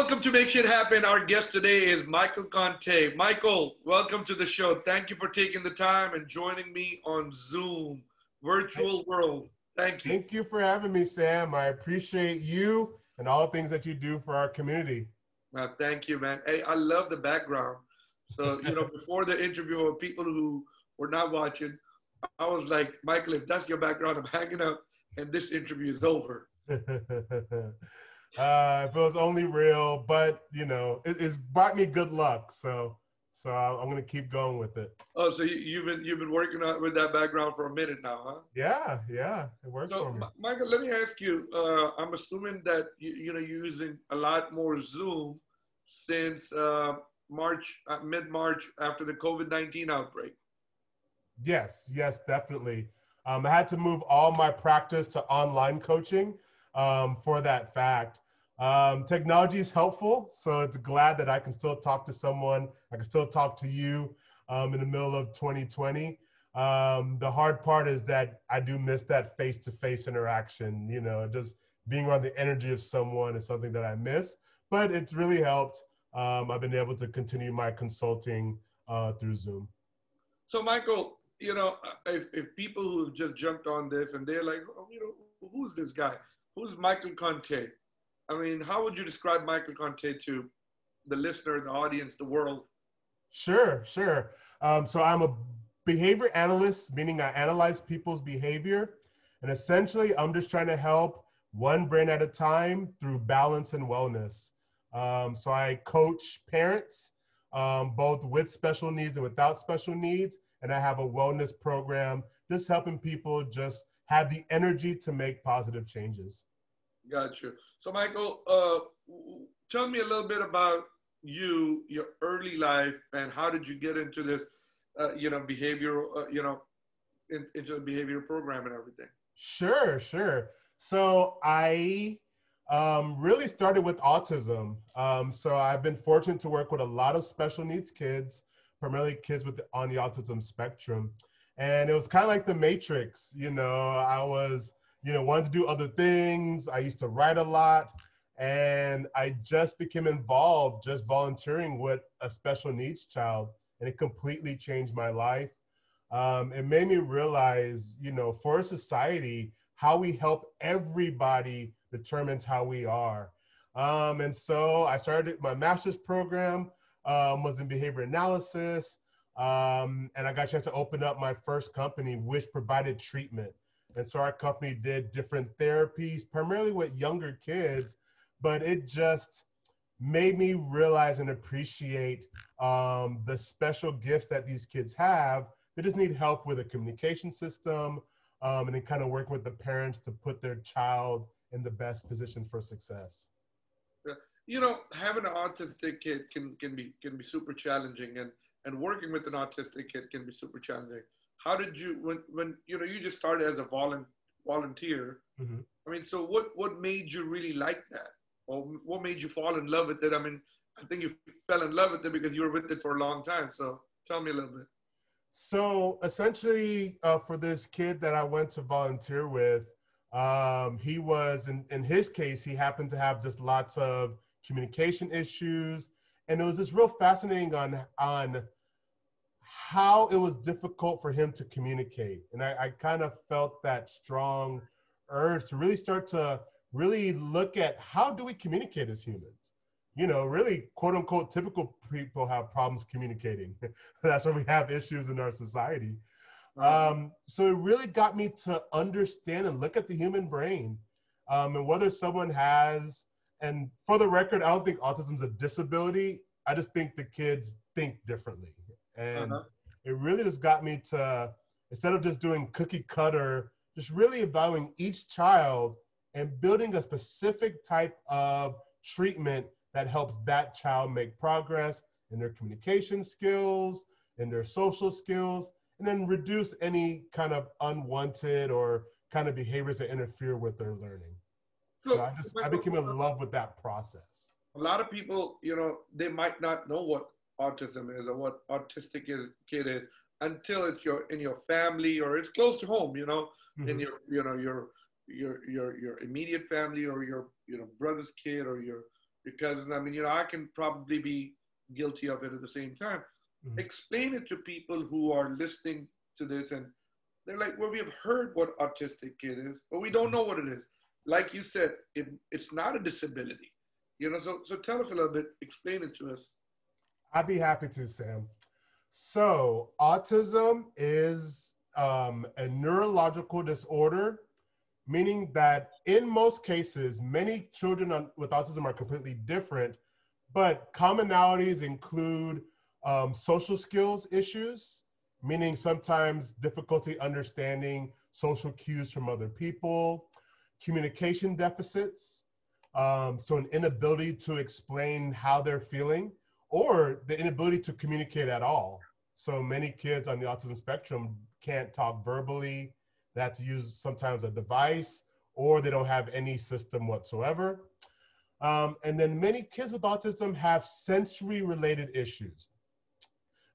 Welcome to Make Shit Happen. Our guest today is Micheal Conteh. Micheal, welcome to the show. Thank you for taking the time and joining me on Zoom, virtual world. Thank you. Thank you for having me, Sam. I appreciate you and all the things that you do for our community. Thank you, man. Hey, I love the background. So, before the interview of people who were not watching, I was like, Micheal, if that's your background, I'm hanging up and this interview is over. If it was only real, but it's brought me good luck. So I'm gonna keep going with it. Oh, so you've been working on with that background for a minute now, huh? Yeah, it works for So, me. Micheal, let me ask you. I'm assuming that you're using a lot more Zoom since mid-March after the COVID-19 outbreak. Yes, definitely. I had to move all my practice to online coaching for that fact. Technology is helpful, so it's glad that I can still talk to someone. I can still talk to you in the middle of 2020. The hard part is that I do miss that face-to-face interaction. Just being around the energy of someone is something that I miss, but it's really helped. I've been able to continue my consulting through Zoom. So, Micheal, if people who just jumped on this and they're like, oh, who's this guy? Who's Micheal Conteh? I mean, how would you describe Micheal Conteh to the listener, the audience, the world? Sure. So I'm a behavior analyst, meaning I analyze people's behavior. And essentially, I'm just trying to help one brain at a time through balance and wellness. So I coach parents, both with special needs and without special needs. And I have a wellness program, just helping people just have the energy to make positive changes. Got you. So, Micheal, tell me a little bit about your early life, and how did you get into this, behavioral, into the behavioral program and everything? Sure. So I really started with autism. So I've been fortunate to work with a lot of special needs kids, primarily kids on the autism spectrum. And it was kind of like the Matrix. I was, wanted to do other things. I used to write a lot. And I just became involved just volunteering with a special needs child. And it completely changed my life. It made me realize, for a society, how we help everybody determines how we are. And so I started my master's program, was in behavior analysis. And I got a chance to open up my first company, which provided treatment. And so our company did different therapies, primarily with younger kids, but it just made me realize and appreciate the special gifts that these kids have. They just need help with a communication system, and then kind of working with the parents to put their child in the best position for success. Having an autistic kid can be super challenging, and working with an autistic kid can be super challenging. How did you when you just started as a volunteer? Mm-hmm. I mean, so what made you really like that, or what made you fall in love with it? I mean, I think you fell in love with it because you were with it for a long time. So tell me a little bit. So essentially, for this kid that I went to volunteer with, he was, in his case, he happened to have just lots of communication issues. And it was just real fascinating on how it was difficult for him to communicate. And I kind of felt that strong urge to really start to really look at how do we communicate as humans? Really, quote unquote, typical people have problems communicating. That's why we have issues in our society. So it really got me to understand and look at the human brain, and whether someone has, and for the record, I don't think autism is a disability. I just think the kids think differently. And it really just got me to, instead of just doing cookie cutter, just really evaluating each child and building a specific type of treatment that helps that child make progress in their communication skills, in their social skills, and then reduce any kind of unwanted or kind of behaviors that interfere with their learning. So I became in love with that process. A lot of people, they might not know what autism is or what autistic kid is until it's in your family, or it's close to home, Mm-hmm. in your immediate family, or your brother's kid, or your because I mean, I can probably be guilty of it at the same time. Mhm. Explain it to people who are listening to this and they're like, well, we have heard what autistic kid is, but we don't know what it is. Like you said, it's not a disability. So tell us a little bit, explain it to us. I'd be happy to, Sam. So, autism is a neurological disorder, meaning that in most cases, many children with autism are completely different, but commonalities include social skills issues, meaning sometimes difficulty understanding social cues from other people, communication deficits, so an inability to explain how they're feeling, or the inability to communicate at all. So many kids on the autism spectrum can't talk verbally. They have to use sometimes a device, or they don't have any system whatsoever. And then many kids with autism have sensory related issues.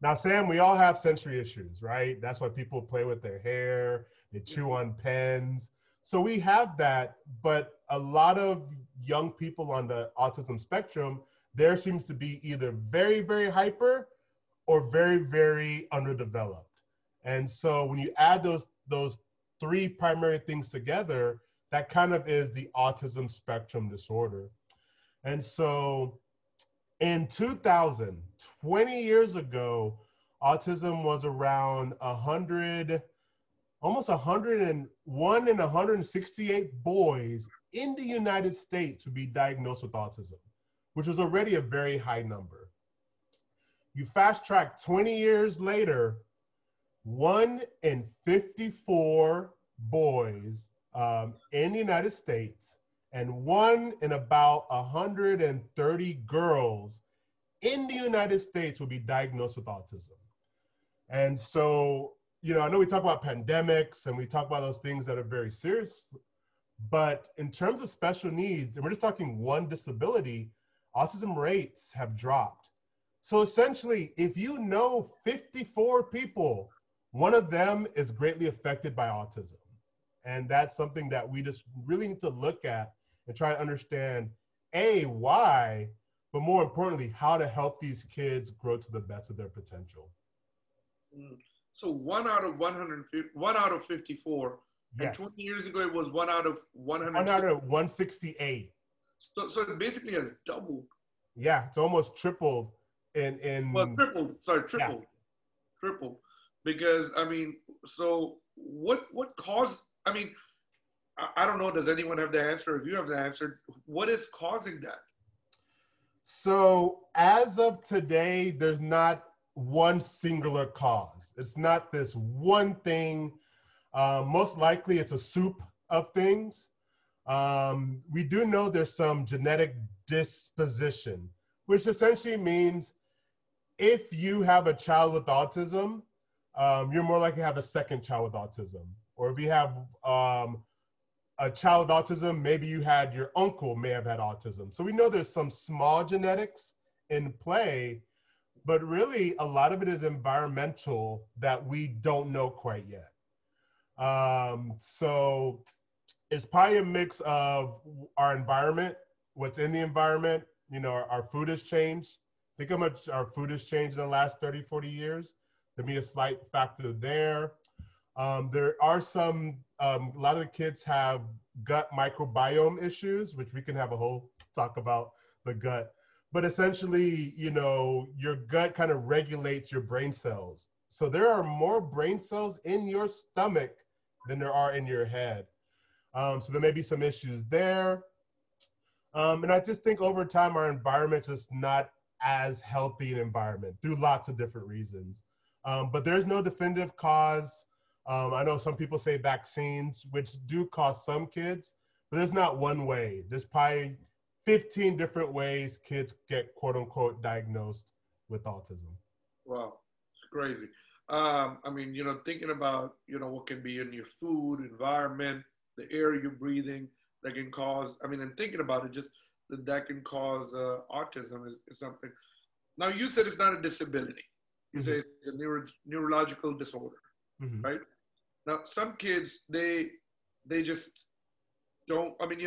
Now, Sam, we all have sensory issues, right? That's why people play with their hair, they chew on pens. So we have that, but a lot of young people on the autism spectrum, there seems to be either very, very hyper or very, very underdeveloped. And so when you add those three primary things together, that kind of is the autism spectrum disorder. And so in 2000, 20 years ago, autism was around 100, almost 101 and 168 boys in the United States would be diagnosed with autism, which was already a very high number. You fast track 20 years later, 1 in 54 boys in the United States and 1 in about 130 girls in the United States will be diagnosed with autism. And so, I know we talk about pandemics and we talk about those things that are very serious, but in terms of special needs, and we're just talking one disability, autism rates have dropped. So essentially, if you know 54 people, one of them is greatly affected by autism. And that's something that we just really need to look at and try to understand, A, why, but more importantly, how to help these kids grow to the best of their potential. So 1 out of 150, 1 out of 54, and Yes. 20 years ago it was 1 out of 100. 168. So it basically has doubled. Yeah, it's almost tripled Well, in tripled. Sorry, yeah. tripled. Because I mean, so what caused? I mean, I don't know. Does anyone have the answer? If you have the answer, what is causing that? So as of today, there's not one singular cause. It's not this one thing. Most likely it's a soup of things. We do know there's some genetic disposition, which essentially means if you have a child with autism, you're more likely to have a second child with autism. Or if you have a child with autism, maybe you had your uncle may have had autism. So we know there's some small genetics in play, but really a lot of it is environmental that we don't know quite yet. So it's probably a mix of our environment, what's in the environment. Our food has changed. Think how much our food has changed in the last 30, 40 years. There may be a slight factor there. There are a lot of the kids have gut microbiome issues, which we can have a whole talk about the gut. But essentially, your gut kind of regulates your brain cells. So there are more brain cells in your stomach than there are in your head. So there may be some issues there. And I just think over time, our environment is not as healthy an environment through lots of different reasons. But there's no definitive cause. I know some people say vaccines, which do cause some kids, but there's not one way. There's probably 15 different ways kids get quote unquote diagnosed with autism. Wow, it's crazy. I mean, thinking about, what can be in your food, environment, the air you're breathing that can cause, I mean, and thinking about it, just that can cause autism is something. Now, you said it's not a disability. You say it's a neurological disorder, Mm-hmm. right? Now, some kids, they just don't, I mean,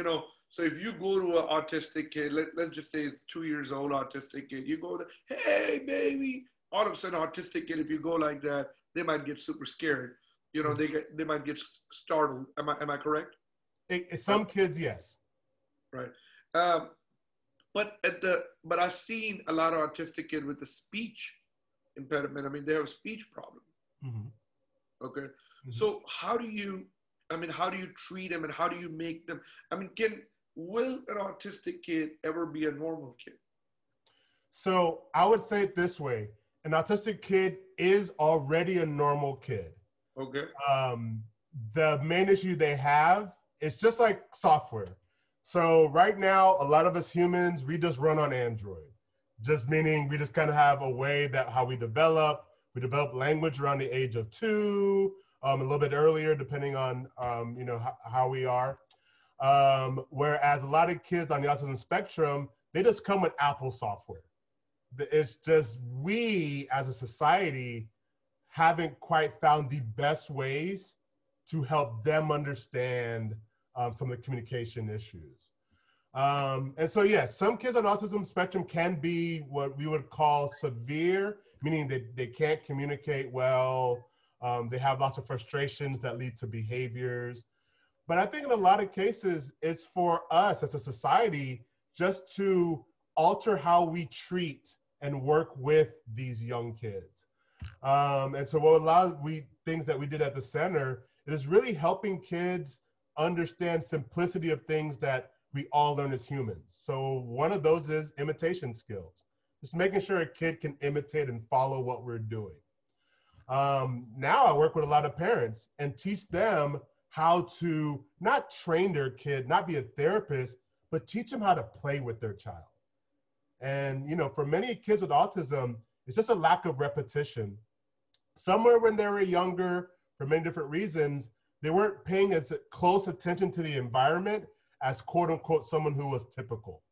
So if you go to an autistic kid, let's just say it's 2 years old, autistic kid, you go there, hey, baby. All of a sudden, autistic kid, if you go like that, they might get super scared. You know, they might get startled. Am I correct? Some kids, yes. Right. But I've seen a lot of autistic kid with the speech impediment. I mean, they have a speech problem. Mm-hmm. Okay. Mm-hmm. So how do you treat them and how do you make them? I mean, will an autistic kid ever be a normal kid? So I would say it this way: an autistic kid is already a normal kid. Okay. Um, the main issue they have is just like software. So right now, a lot of us humans, we just run on Android, just meaning we just kind of have a way that how we develop. We develop language around the age of 2, a little bit earlier, depending on how we are. Whereas a lot of kids on the autism spectrum, they just come with Apple software. It's just we as a society haven't quite found the best ways to help them understand some of the communication issues. And so, yes, some kids on autism spectrum can be what we would call severe, meaning that they can't communicate well. They have lots of frustrations that lead to behaviors. But I think in a lot of cases, it's for us as a society just to alter how we treat and work with these young kids. And so what a lot of things that we did at the center, it is really helping kids understand simplicity of things that we all learn as humans. So one of those is imitation skills, just making sure a kid can imitate and follow what we're doing. Now I work with a lot of parents and teach them how to not train their kid, not be a therapist, but teach them how to play with their child. And, for many kids with autism, it's just a lack of repetition. Somewhere when they were younger, for many different reasons, they weren't paying as close attention to the environment as quote unquote someone who was typical.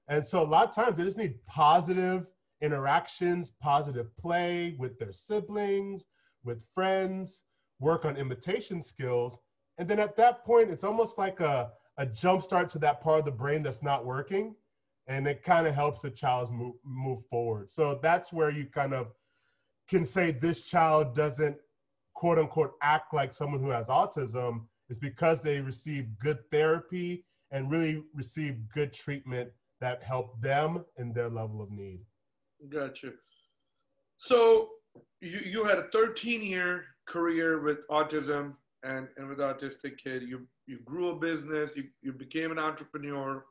And so a lot of times they just need positive interactions, positive play with their siblings, with friends, work on imitation skills. And then at that point, it's almost like a jump start to that part of the brain that's not working. And it kind of helps the child move forward. So that's where you kind of can say this child doesn't quote unquote act like someone who has autism is because they receive good therapy and really receive good treatment that help them in their level of need. Gotcha. So you had a 13-year career with autism and with autistic kid. You grew a business, you became an entrepreneur,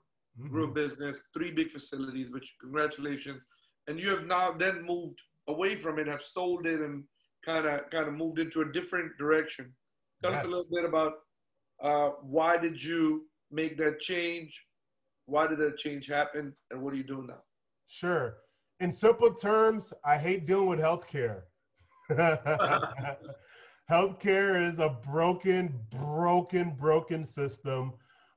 grew a business, 3 big facilities, which congratulations. And you have now then moved away from it, have sold it and kind of moved into a different direction. Tell us a little bit about why did you make that change? Why did that change happen? And what are you doing now? Sure. In simple terms, I hate dealing with healthcare. Healthcare is a broken system.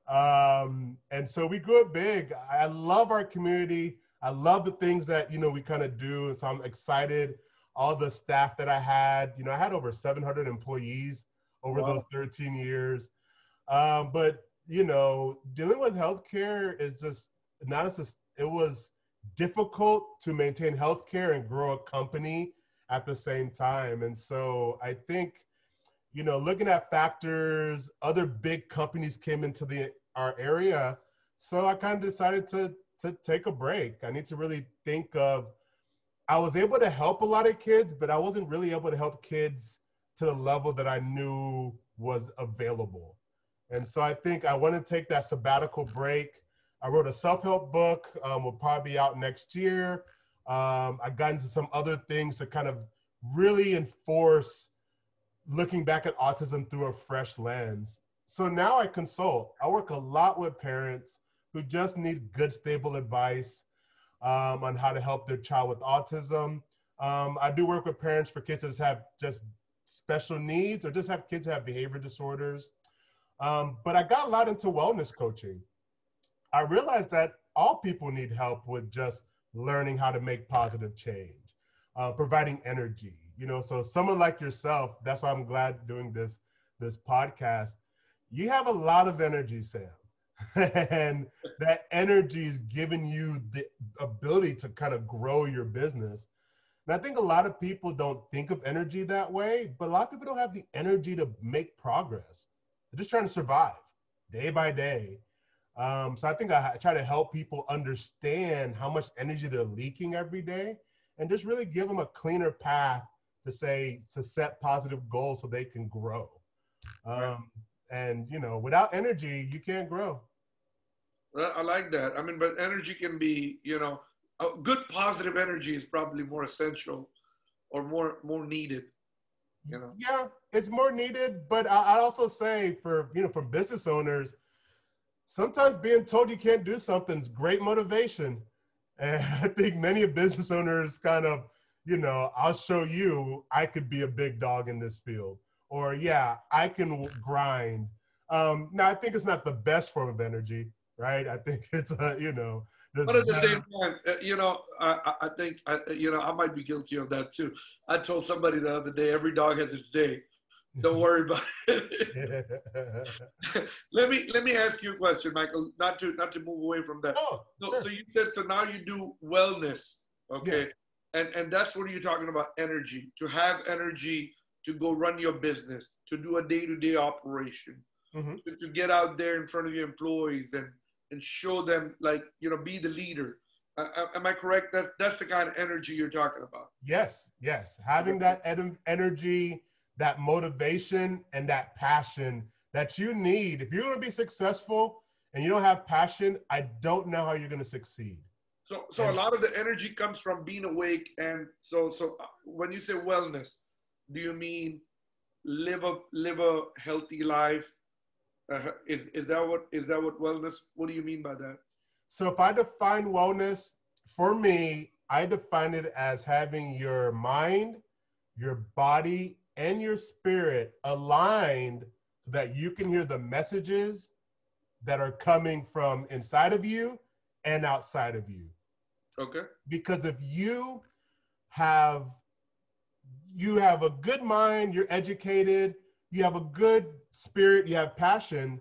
And so we grew it big. I love our community. I love the things that, we kind of do. And so I'm excited. All the staff that I had, I had over 700 employees over those 13 years. But, dealing with healthcare is just not as, it was difficult to maintain healthcare and grow a company at the same time. And so I think, looking at factors, other big companies came into our area. So I kind of decided to take a break. I need to really think of, I was able to help a lot of kids, but I wasn't really able to help kids to the level that I knew was available. And so I think I want to take that sabbatical break. I wrote a self-help book, will probably be out next year. I got into some other things to kind of really enforce looking back at autism through a fresh lens. So now I consult. I work a lot with parents who just need good, stable advice on how to help their child with autism. I do work with parents for kids that have just special needs or just have kids that have behavior disorders. But I got a lot into wellness coaching. I realized that all people need help with just learning how to make positive change, providing energy. So someone like yourself, that's why I'm glad doing this podcast. You have a lot of energy, Sam. and that energy is giving you the ability to kind of grow your business. And I think a lot of people don't think of energy that way, but a lot of people don't have the energy to make progress. They're just trying to survive day by day. So I think I try to help people understand how much energy they're leaking every day and just really give them a cleaner path to set positive goals so they can grow. Right. And without energy, you can't grow. Well, I like that. I mean, but energy can be, a good positive energy is probably more essential or more needed, you know. Yeah, it's more needed, but I also say from business owners, sometimes being told you can't do something is great motivation. And I think many of business owners kind of, I'll show you I could be a big dog in this field. Or, yeah, I can grind. Now, I think it's not the best form of energy, right? I think it's, there's But at the better. same time, I think, I might be guilty of that too. I told somebody the other day, every dog has its day. Don't worry about it. let me ask you a question, Michael. Not to move away from that. Oh, No, so sure. you said so now you do wellness, okay? Yes. And that's what you're talking about, energy. To have energy to go run your business, to do a day-to-day operation, Hmm. to get out there in front of your employees and show them, like, be the leader. Am I correct? That's the kind of energy you're talking about. Yes, yes. Having that energy, that motivation, and that passion that you need. If you're going to be successful and you don't have passion, I don't know how you're going to succeed. So a And lot of the energy comes from being awake, and so when you say wellness, do you mean live a healthy life? Is that what wellness? What do you mean by that? so if I define wellness, for me, I define it as having your mind, your body, and your spirit aligned so that you can hear the messages that are coming from inside of you and outside of you. Okay. Because if have you have a good mind, you're educated, you have a good spirit, you have passion,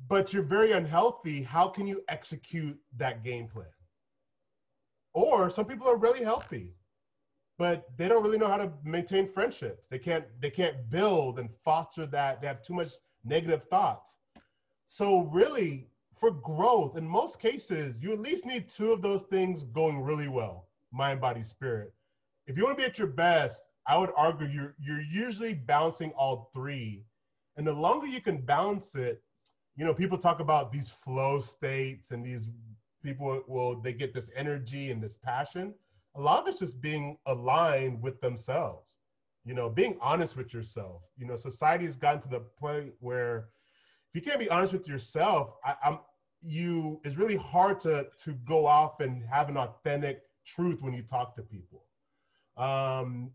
but you're very unhealthy, how can you execute that game plan? Or some people are really healthy, but they don't really know how to maintain friendships. They can't build and foster that. They have too much negative thoughts. So really, for growth, in most cases, you at least need two of those things going really well: mind, body, spirit. If you want to be at your best, I would argue you're usually balancing all three. And the longer you can balance it, people talk about these flow states and these people they get this energy and this passion. A lot of it's just being aligned with themselves, being honest with yourself. Society has gotten to the point where if you can't be honest with yourself, it's really hard to go off and have an authentic truth when you talk to people.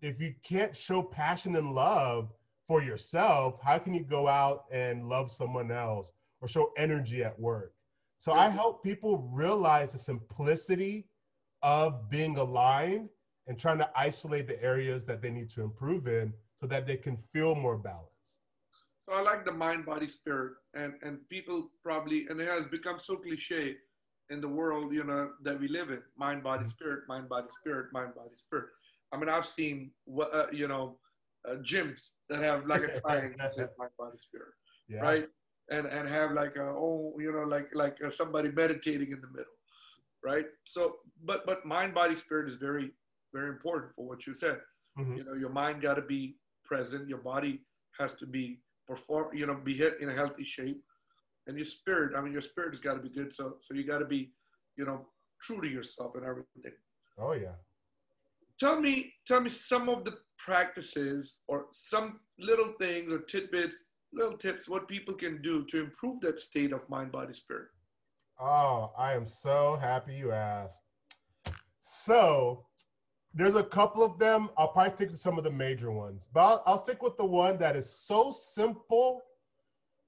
If you can't show passion and love for yourself, how can you go out and love someone else or show energy at work? So Yeah. I help people realize the simplicity of being aligned and trying to isolate the areas that they need to improve in so that they can feel more balanced. So I like the mind, body, spirit, and people probably, and it has become so cliche in the world, that we live in: mind, body, spirit, mind, body, spirit, mind, body, spirit. I mean, I've seen gyms that have like a triangle that says mind, body, spirit, Yeah. right? And have like somebody meditating in the middle, right? So, but mind, body, spirit is very, very important for what you said. Mhm. Your mind got to be present. Your body has to be be hit in a healthy shape, and your spirit. I mean, your spirit's got to be good. So you got to be, you know, true to yourself and everything. Oh yeah. Tell me some of the practices or some little things or tidbits, little tips, what people can do to improve that state of mind, body, spirit. Oh, I am so happy you asked. So there's a couple of them. I'll probably stick to some of the major ones, but I'll stick with the one that is so simple,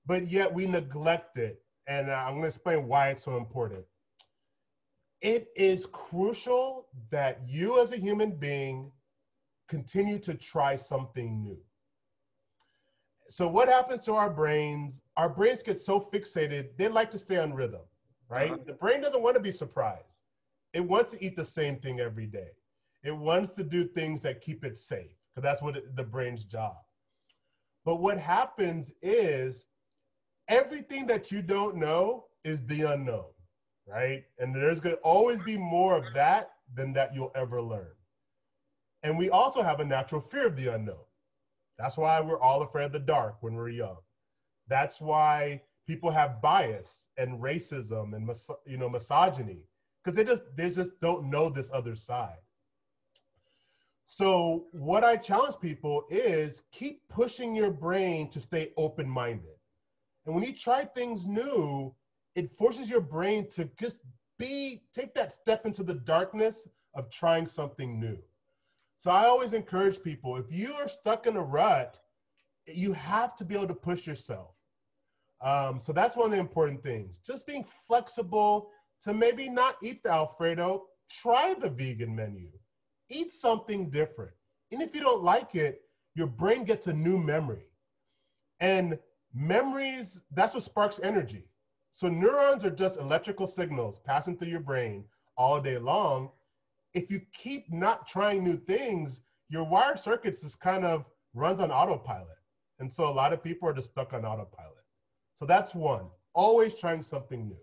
but yet we neglect it. And I'm going to explain why it's so important. It is crucial that you as a human being continue to try something new. So what happens to our brains? Our brains get so fixated, they like to stay on rhythm, right? Uh-huh. The brain doesn't want to be surprised. It wants to eat the same thing every day. It wants to do things that keep it safe, because that's the brain's job. But what happens is everything that you don't know is the unknown, right? And there's going to always be more of that than that you'll ever learn. And we also have a natural fear of the unknown. That's why we're all afraid of the dark when we're young. That's why people have bias and racism and misogyny, because they just don't know this other side. So what I challenge people is keep pushing your brain to stay open-minded. And when you try things new, it forces your brain to just take that step into the darkness of trying something new. So I always encourage people, if you are stuck in a rut, you have to be able to push yourself. So that's one of the important things. Just being flexible to maybe not eat the Alfredo, try the vegan menu. Eat something different. And if you don't like it, your brain gets a new memory. And memories, that's what sparks energy. So neurons are just electrical signals passing through your brain all day long. If you keep not trying new things, your wired circuits just kind of runs on autopilot. And so a lot of people are just stuck on autopilot. So that's one, always trying something new.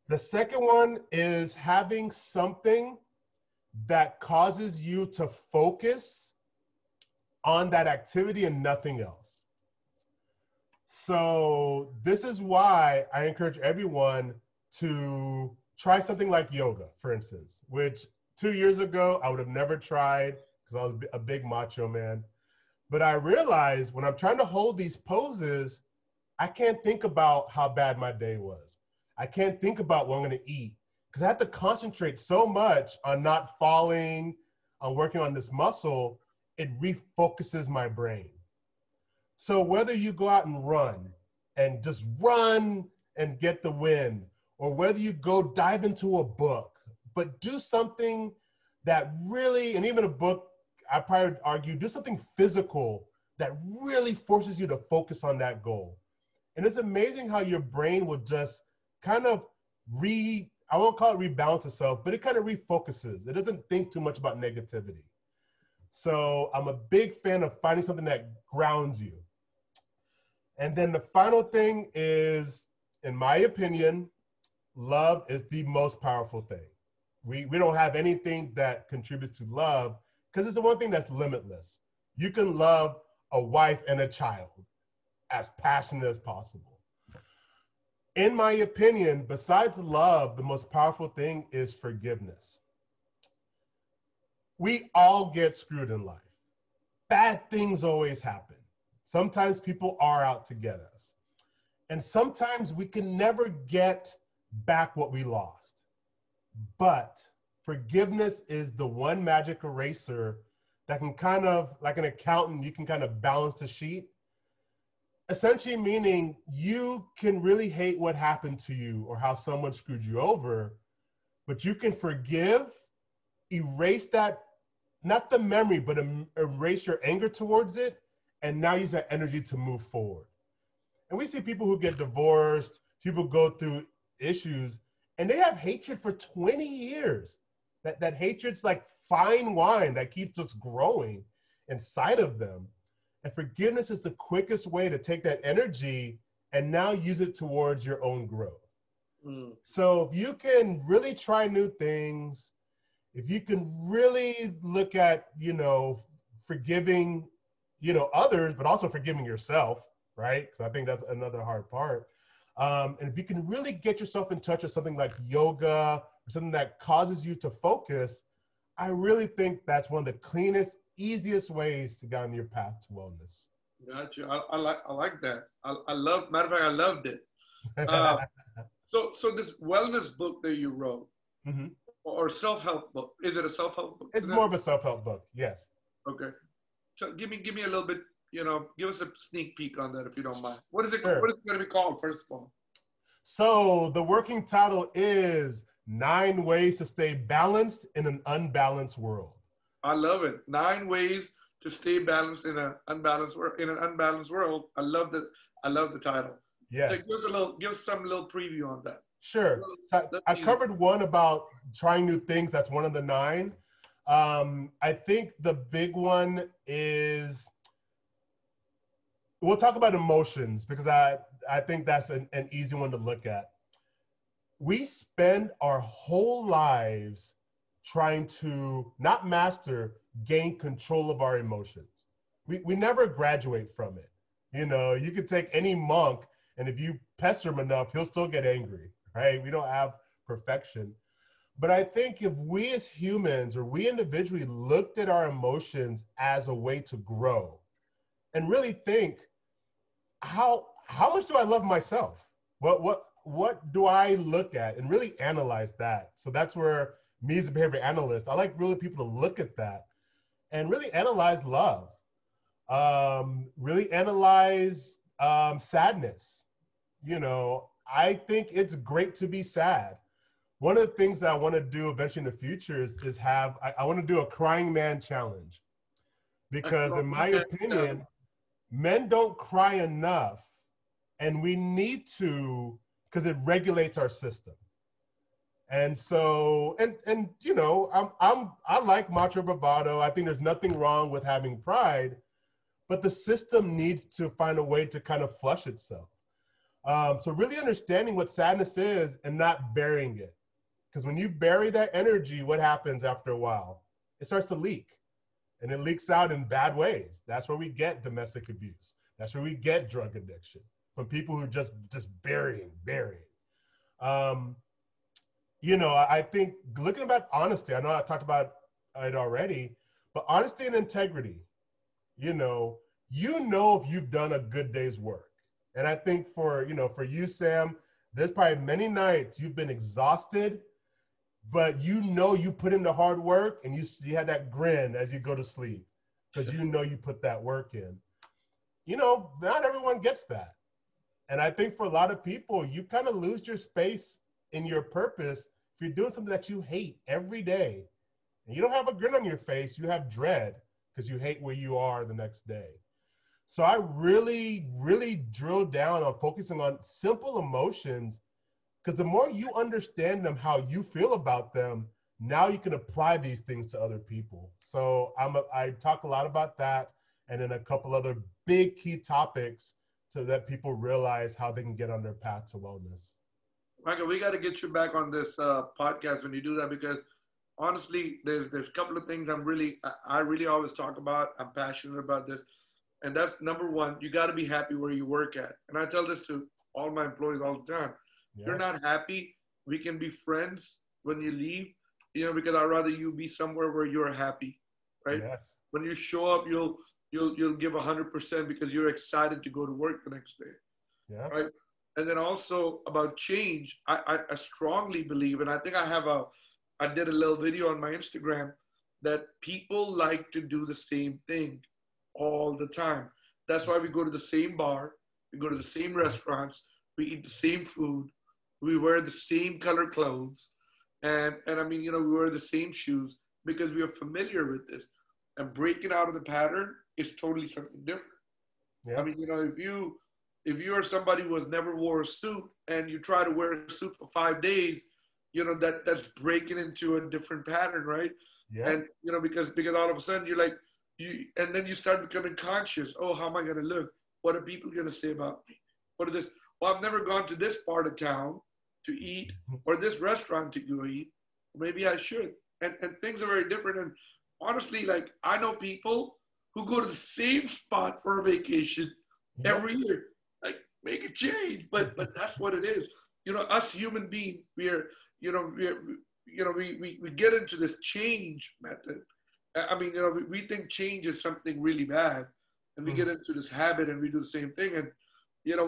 The second one is having something that causes you to focus on that activity and nothing else. So this is why I encourage everyone to try something like yoga, for instance, which 2 years ago I would have never tried because I was a big macho man. But I realized when I'm trying to hold these poses, I can't think about how bad my day was. I can't think about what I'm going to eat because I have to concentrate so much on not falling, on working on this muscle, it refocuses my brain. So whether you go out and just run and get the win, or whether you go dive into a book, but do something that really, and even a book, I probably would argue, do something physical that really forces you to focus on that goal. And it's amazing how your brain will just kind of I won't call it rebalance itself, but it kind of refocuses. It doesn't think too much about negativity. So I'm a big fan of finding something that grounds you. And then the final thing is, in my opinion, love is the most powerful thing. We don't have anything that contributes to love because it's the one thing that's limitless. You can love a wife and a child as passionate as possible. In my opinion, besides love, the most powerful thing is forgiveness. We all get screwed in life. Bad things always happen. Sometimes people are out to get us. And sometimes we can never get back what we lost. But forgiveness is the one magic eraser that can kind of, like an accountant, you can kind of balance the sheet. Essentially meaning you can really hate what happened to you or how someone screwed you over, but you can forgive, erase that, not the memory, but erase your anger towards it, and now use that energy to move forward. And we see people who get divorced, people go through issues, and they have hatred for 20 years. That hatred's like fine wine that keeps us growing inside of them. And forgiveness is the quickest way to take that energy and now use it towards your own growth. Mm. So if you can really try new things, if you can really look at, forgiving, others, but also forgiving yourself, right? Because I think that's another hard part. And if you can really get yourself in touch with something like yoga or something that causes you to focus, I really think that's one of the cleanest, easiest ways to get on your path to wellness. Gotcha. I like that. Matter of fact, I loved it. So this wellness book that you wrote, mm-hmm. or self-help book, is it a self-help book? It's more of a self-help book, yes. Okay. So give me a little bit, give us a sneak peek on that if you don't mind. What is it? Sure. What is it going to be called, first of all? So the working title is 9 Ways to Stay Balanced in an Unbalanced World. I love it. 9 ways to stay balanced in an unbalanced world. In an unbalanced world, I love the title. So Yes. give us some little preview on that. Sure. So Let's I use it. covered one about trying new things. That's one of the 9. I think the big one is, we'll talk about emotions because I think that's an easy one to look at. We spend our whole lives trying to not master, gain control of our emotions. We never graduate from it. You know, you could take any monk, and if you pester him enough, he'll still get angry, right? We don't have perfection. But I think if we as humans or we individually looked at our emotions as a way to grow and really think, how much do I love myself? What do I look at and really analyze that? So that's where me as a behavior analyst, I like really people to look at that and really analyze love, really analyze sadness. You know, I think it's great to be sad. One of the things that I want to do eventually in the future is I want to do a crying man challenge, because in my opinion, men don't cry enough, and we need to, because it regulates our system. And so, and you know, I like macho bravado. I think there's nothing wrong with having pride, but the system needs to find a way to kind of flush itself. So really understanding what sadness is and not burying it. Because when you bury that energy, what happens after a while? It starts to leak, and it leaks out in bad ways. That's where we get domestic abuse. That's where we get drug addiction, from people who just burying. Um, you know, I think looking about honesty, I know I talked about it already, but honesty and integrity, you know if you've done a good day's work. And I think for you, Sam, there's probably many nights you've been exhausted, but you put in the hard work, and you had that grin as you go to sleep because you put that work in. You know, not everyone gets that. And I think for a lot of people, you kind of lose your space in your purpose if you're doing something that you hate every day. And you don't have a grin on your face, you have dread because you hate where you are the next day. So I really, really drill down on focusing on simple emotions, because the more you understand them, how you feel about them, now you can apply these things to other people. So I talk a lot about that, and then a couple other big key topics so that people realize how they can get on their path to wellness. Michael, we got to get you back on this podcast when you do that, because honestly, there's a couple of things I really always talk about. I'm passionate about this, and that's number one. You got to be happy where you work at, and I tell this to all my employees all the time. Yeah. You're not happy, we can be friends when you leave. You know, because I'd rather you be somewhere where you're happy, right? Yes. When you show up, you'll give 100% because you're excited to go to work the next day, Yeah. right? And then also about change, I strongly believe, and I think I did a little video on my Instagram, that people like to do the same thing all the time. That's why we go to the same bar, we go to the same restaurants, we eat the same food, we wear the same color clothes, and I mean, we wear the same shoes because we are familiar with this. And breaking out of the pattern is totally something different. I Yeah. mean, if you are somebody who has never wore a suit and you try to wear a suit for 5 days, that's breaking into a different pattern, right? Yeah. And because all of a sudden you're like and then you start becoming conscious. Oh, how am I going to look? What are people going to say about me? What are this? Well, I've never gone to this part of town to eat, or this restaurant to go eat. Maybe I should. And things are very different. And honestly, like, I know people who go to the same spot for a vacation Yep. every year. Like, make a change, but that's what it is. Us human beings, we get into this change method. I mean, we think change is something really bad, and we get into this habit and we do the same thing. And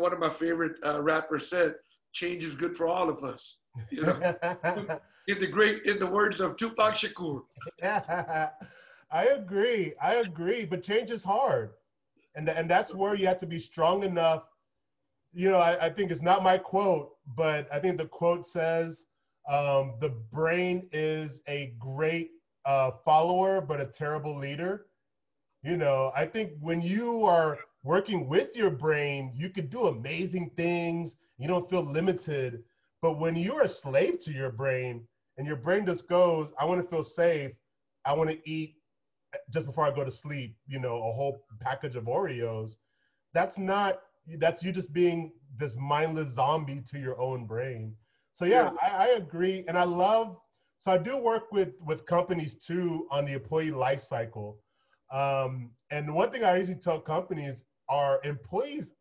one of my favorite rappers said, "Change is good for all of us." You know, in the words of Tupac Shakur. Yeah. I agree. But change is hard. And that's where you have to be strong enough. I think it's not my quote, but I think the quote says, the brain is a great follower, but a terrible leader. You know, I think when you are working with your brain, you can do amazing things. You don't feel limited. But when you're a slave to your brain and your brain just goes, I want to feel safe. I want to eat just before I go to sleep, you know, a whole package of Oreos. That's not, that's you just being this mindless zombie to your own brain. So Yeah. yeah, I agree. And I love, so I do work with companies too on the employee life cycle. And one thing I usually tell companies are employees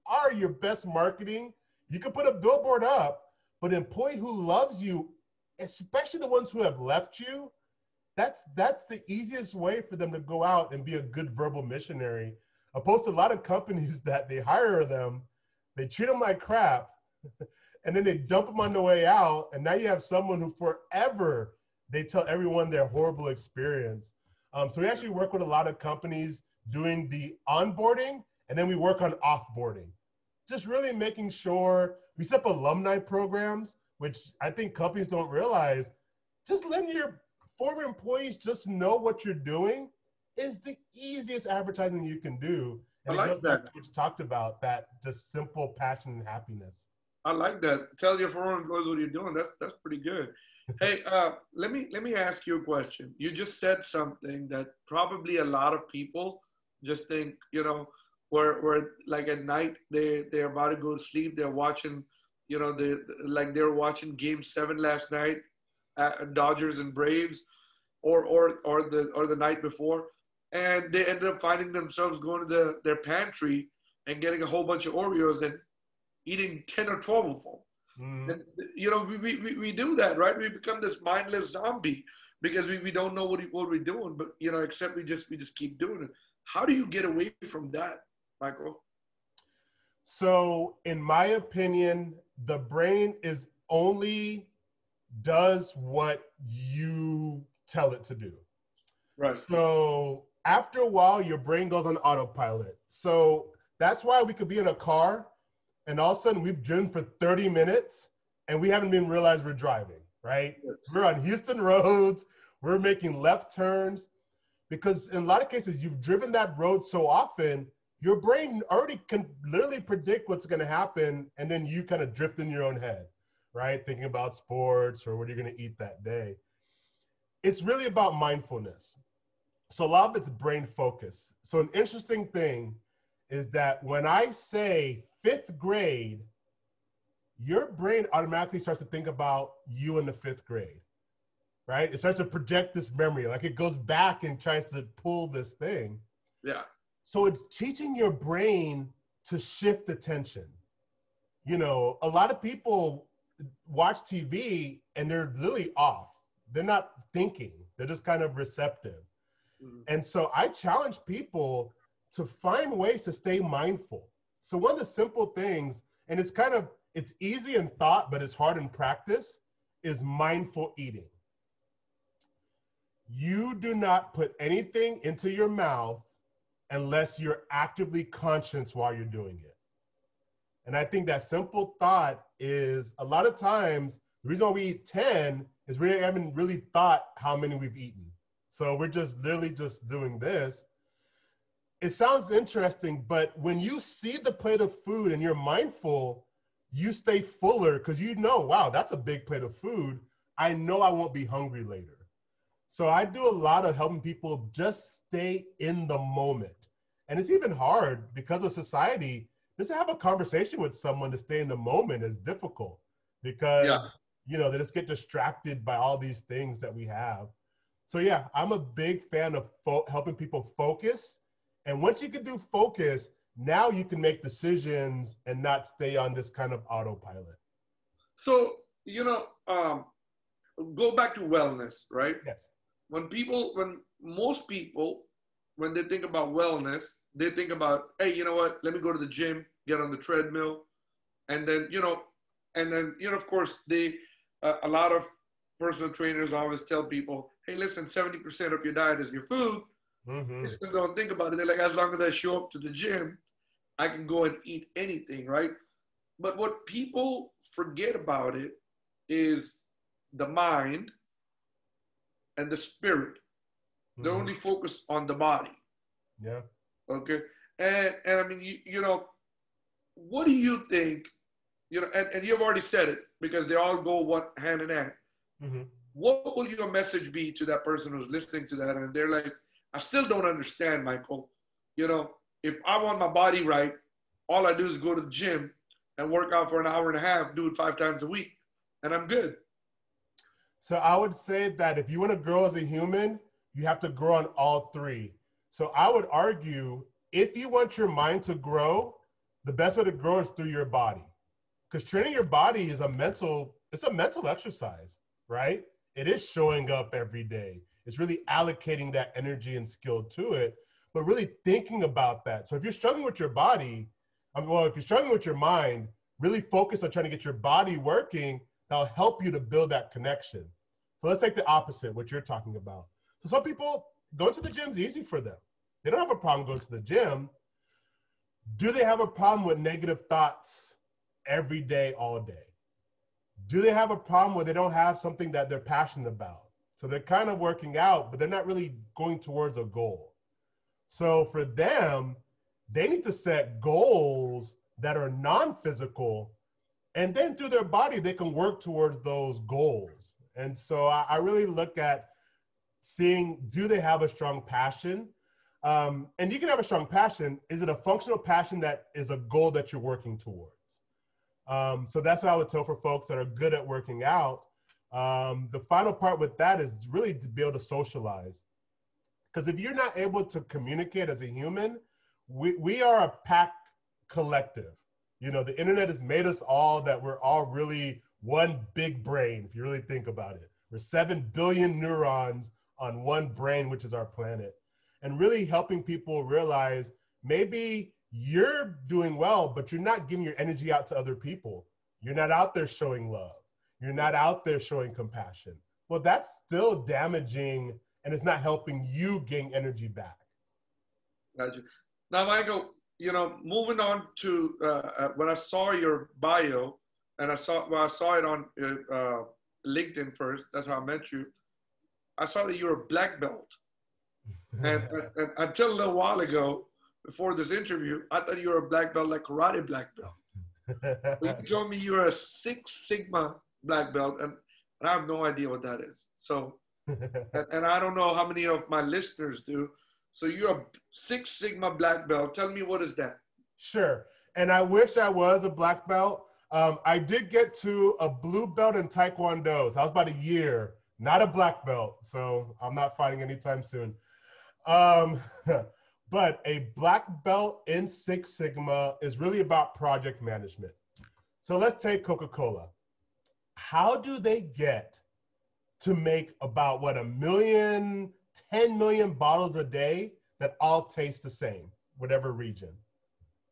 are your best marketing. You can put a billboard up, but an employee who loves you, especially the ones who have left you, that's the easiest way for them to go out and be a good verbal missionary. Opposed to a lot of companies that they hire them, they treat them like crap, and then they dump them on the way out, and now you have someone who forever they tell everyone their horrible experience. So we actually work with a lot of companies doing the onboarding, and then we work on offboarding. Just really making sure we set up alumni programs, which I think companies don't realize. Just letting your former employees just know what you're doing is the easiest advertising you can do. I And it goes like back that. to what you talked about, that just simple passion and happiness. I like that. Tell your former employees what you're doing. That's pretty good. Hey, let me ask you a question. You just said something that probably a lot of people just think, where like at night they're about to go to sleep. They're watching, they're watching Game 7 last night, Dodgers and Braves, or the night before, and they ended up finding themselves going to their pantry and getting a whole bunch of Oreos and eating 10 or 12 of them. Mm. And, we do that, right? We become this mindless zombie because we don't know what we're doing, but, except we just keep doing it. How do you get away from that, Michael? So, in my opinion, the brain is only does what you tell it to do. Right. So after a while, your brain goes on autopilot. So that's why we could be in a car and all of a sudden we've driven for 30 minutes and we haven't even realized we're driving, right? Yes. We're on Houston roads, we're making left turns because in a lot of cases, you've driven that road so often, your brain already can literally predict what's going to happen. And then you kind of drift in your own head, right? Thinking about sports or what you're going to eat that day. It's really about mindfulness. So a lot of it's brain focus. So an interesting thing is that when I say fifth grade, your brain automatically starts to think about you in the fifth grade, right? It starts to project this memory, like it goes back and tries to pull this thing. Yeah. So it's teaching your brain to shift attention. You know, a lot of people watch TV and they're literally off. They're not thinking. They're just kind of receptive. Mhm. And so I challenge people to find ways to stay mindful. So one of the simple things, and it's easy in thought, but it's hard in practice, is mindful eating. You do not put anything into your mouth unless you're actively conscious while you're doing it. And I think that simple thought is a lot of times the reason why we eat 10 is we haven't really thought how many we've eaten. So we're just literally just doing this. It sounds interesting, but when you see the plate of food and you're mindful, you stay fuller because you know, wow, that's a big plate of food. I know I won't be hungry later. So I do a lot of helping people just stay in the moment. And it's even hard because of society. Just to have a conversation with someone to stay in the moment is difficult Yeah. because, you know, they just get distracted by all these things that we have. So yeah, I'm a big fan of helping people focus. And once you can do focus, now you can make decisions and not stay on this kind of autopilot. So, go back to wellness, right? Yes. When most people, when they think about wellness, they think about, hey, you know what? Let me go to the gym, get on the treadmill, and then, of course, a lot of personal trainers always tell people, hey, listen, 70% of your diet is your food. They Mm-hmm. still don't think about it. They're like, as long as I show up to the gym, I can go and eat anything, right? But what people forget about it is the mind and the spirit. They're Mm-hmm. only focused on the body. Yeah. Okay. And I mean, you know, what do you think, you know, and you've already said it because they all go one hand in hand. Mm-hmm. What will your message be to that person who's listening to that? And they're like, I still don't understand, Micheal. You know, if I want my body right, all I do is go to the gym and work out for an hour and a half, do it 5 times a week, and I'm good. So I would say that if you want to grow as a human, you have to grow on all three. So I would argue if you want your mind to grow, the best way to grow is through your body. Because training your body is it's a mental exercise, right? It is showing up every day. It's really allocating that energy and skill to it, but really thinking about that. So if you're struggling with your body, if you're struggling with your mind, really focus on trying to get your body working. That'll help you to build that connection. So let's take the opposite, what you're talking about. So some people, going to the gym is easy for them. They don't have a problem going to the gym. Do they have a problem with negative thoughts every day, all day? Do they have a problem where they don't have something that they're passionate about? So they're kind of working out, but they're not really going towards a goal. So for them, they need to set goals that are non-physical, and then through their body, they can work towards those goals. And so I really look at seeing, do they have a strong passion? And you can have a strong passion. Is it a functional passion that is a goal that you're working towards? So that's what I would tell for folks that are good at working out. The final part with that is really to be able to socialize. Because if you're not able to communicate as a human, we are a pack collective. You know, the internet has made us all that we're all really one big brain, if you really think about it. We're 7 billion neurons on one brain, which is our planet. And really helping people realize maybe you're doing well, but you're not giving your energy out to other people. You're not out there showing love. You're not out there showing compassion. Well, that's still damaging, and it's not helping you gain energy back. Gotcha. Now, Micheal, you know, moving on to when I saw your bio, and I saw it on LinkedIn first. That's how I met you. I saw that you're a black belt, and until a little while ago, before this interview, I thought you were a black belt, like karate black belt. But you told me you're a Six Sigma black belt, and I have no idea what that is. So, and I don't know how many of my listeners do. So you're a Six Sigma black belt. Tell me, what is that? Sure. And I wish I was a black belt. I did get to a blue belt in Taekwondo. So I was about a year, not a black belt. So I'm not fighting anytime soon. Um, but a black belt in Six Sigma is really about project management. So let's take Coca-Cola. How do they get to make about what, 10 million bottles a day that all taste the same, whatever region?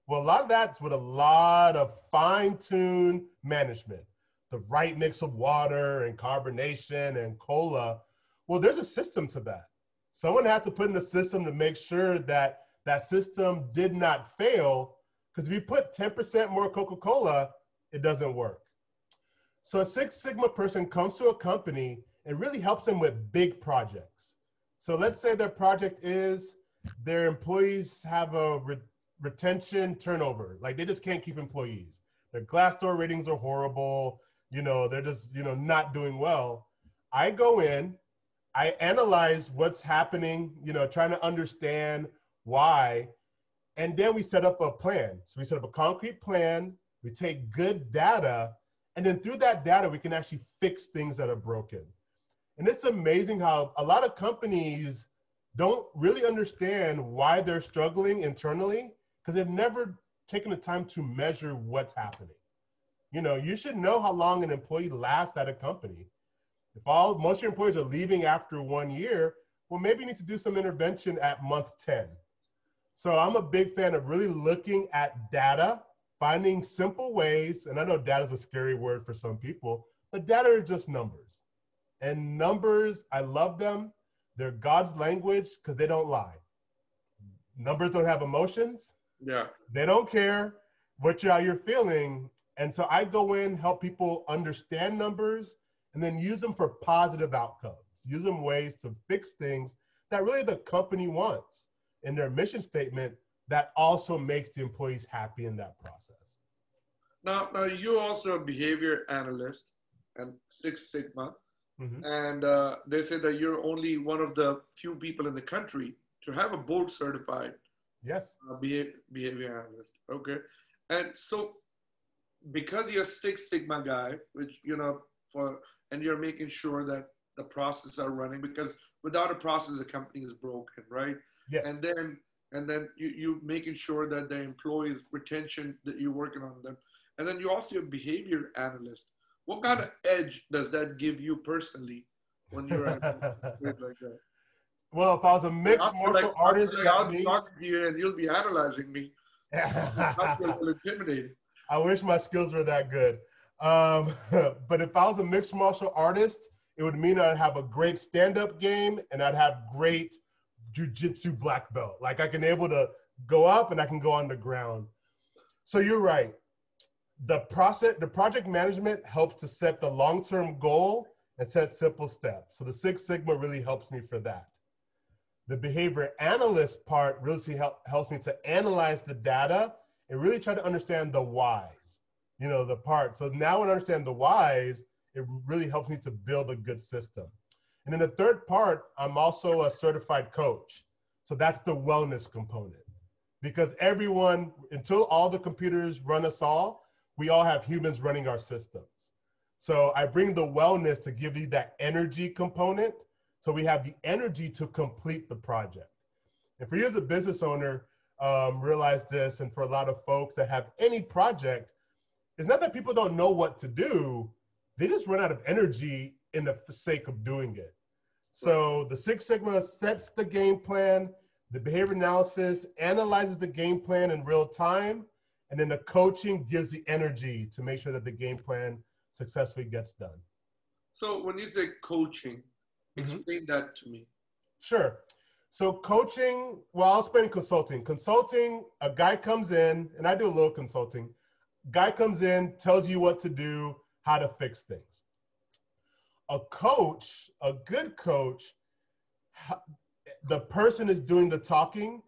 Well, a lot of that's with a lot of fine-tuned management, the right mix of water and carbonation and cola. Well, there's a system to that. Someone had to put in a system to make sure that that system did not fail, because if you put 10% more Coca-Cola, it doesn't work. So a Six Sigma person comes to a company and really helps them with big projects. So let's say their project is their employees have a retention turnover. Like they just can't keep employees. Their Glassdoor ratings are horrible. You know, they're just, not doing well. I go in, I analyze what's happening, trying to understand why. And then we set up a plan. So we set up a concrete plan. We take good data. And then through that data, we can actually fix things that are broken. And it's amazing how a lot of companies don't really understand why they're struggling internally, because they've never taken the time to measure what's happening. You should know how long an employee lasts at a company. If most of your employees are leaving after 1 year, well, maybe you need to do some intervention at month 10. So I'm a big fan of really looking at data, finding simple ways, and I know data is a scary word for some people, but data are just numbers. And numbers, I love them. They're God's language because they don't lie. Numbers don't have emotions. Yeah. They don't care what you're feeling. And so I go in, help people understand numbers, and then use them for positive outcomes. Use them ways to fix things that really the company wants. in their mission statement that also makes the employees happy in that process. Now you're also a behavior analyst and Six Sigma, Mm-hmm. and they say that you're only one of the few people in the country to have a board certified Yes. behavior analyst. Okay, and so because you're a Six Sigma guy, which and you're making sure that the processes are running, because without a process, the company is broken, right? Yes. And then you making sure that the employees retention, that you're working on them, and then you're also a behavior analyst. What kind of edge does that give you personally when you're at like that? Well, if I was a mixed martial artist, I'll that be means. talking to you and you'll be analyzing me. I'll be a little intimidating. I wish my skills were that good. But if I was a mixed martial artist, it would mean I'd have a great stand-up game and I'd have great jiu-jitsu black belt. Like I can able to go up and I can go on the ground. So you're right. The project management helps to set the long-term goal and set simple steps. So the Six Sigma really helps me for that. The behavior analyst part really helps me to analyze the data and really try to understand the whys, the part. So now when I understand the whys, it really helps me to build a good system. And then the third part, I'm also a certified coach. So that's the wellness component. Because everyone, until all the computers run us all, we all have humans running our systems. So I bring the wellness to give you that energy component, so we have the energy to complete the project. And for you as a business owner, realize this, and for a lot of folks that have any project, it's not that people don't know what to do, they just run out of energy in the sake of doing it. So the Six Sigma sets the game plan, the behavior analysis analyzes the game plan in real time, and then the coaching gives the energy to make sure that the game plan successfully gets done. So when you say coaching, explain that to me. Sure. So coaching, well, I'll explain consulting. Consulting, a guy comes in, and I do a little consulting. Guy comes in, tells you what to do, how to fix things. A coach, a good coach, the person is doing the talking.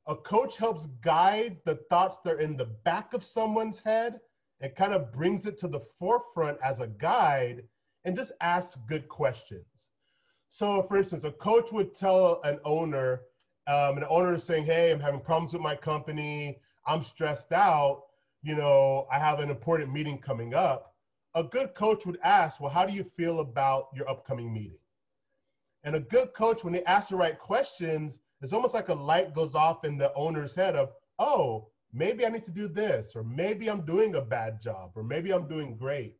A coach helps guide the thoughts that are in the back of someone's head and kind of brings it to the forefront as a guide and just asks good questions. So for instance, a coach would tell an owner, and the owner is saying, hey, I'm having problems with my company. I'm stressed out. I have an important meeting coming up. A good coach would ask, well, how do you feel about your upcoming meeting? And a good coach, when they ask the right questions, it's almost like a light goes off in the owner's head of, oh, maybe I need to do this, or maybe I'm doing a bad job, or maybe I'm doing great.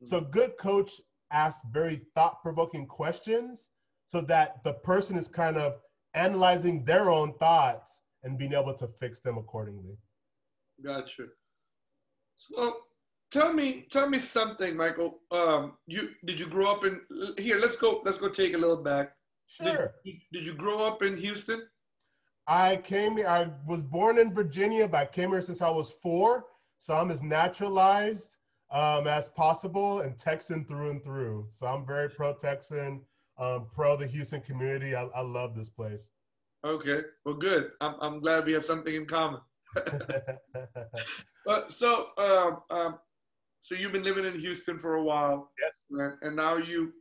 So a good coach asks very thought-provoking questions so that the person is kind of analyzing their own thoughts and being able to fix them accordingly. Gotcha. So tell me something, Micheal. Did you grow up in here? Let's go take a little back. Sure. Did you grow up in Houston? I was born in Virginia, but I came here since I was 4. So I'm as naturalized as possible and Texan through and through. So I'm very pro-Texan, pro the Houston community. I love this place. Okay, well, good. I'm glad we have something in common. So you've been living in Houston for a while. Yes. And now are you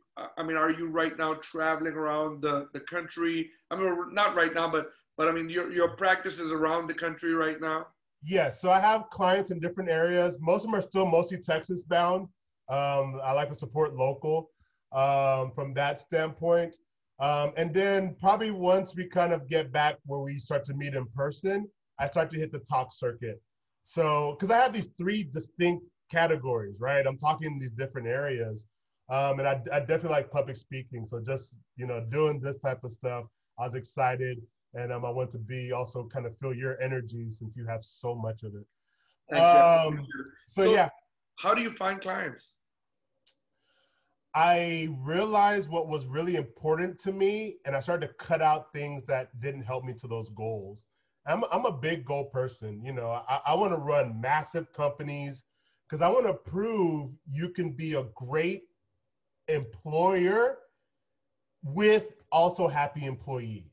right now traveling around the country? I mean, not right now, but I mean, your practice is around the country right now? Yes, so I have clients in different areas. Most of them are still mostly Texas bound. I like to support local from that standpoint. And then probably once we kind of get back where we start to meet in person, I start to hit the talk circuit. So, because I have these 3 distinct categories, right? I'm talking in these different areas. And I definitely like public speaking. So just, doing this type of stuff, I was excited. And I want to be also kind of feel your energy since you have so much of it. Thank you. So yeah. How do you find clients? I realized what was really important to me, and I started to cut out things that didn't help me to those goals. I'm a big goal person. I want to run massive companies because I want to prove you can be a great employer with also happy employees.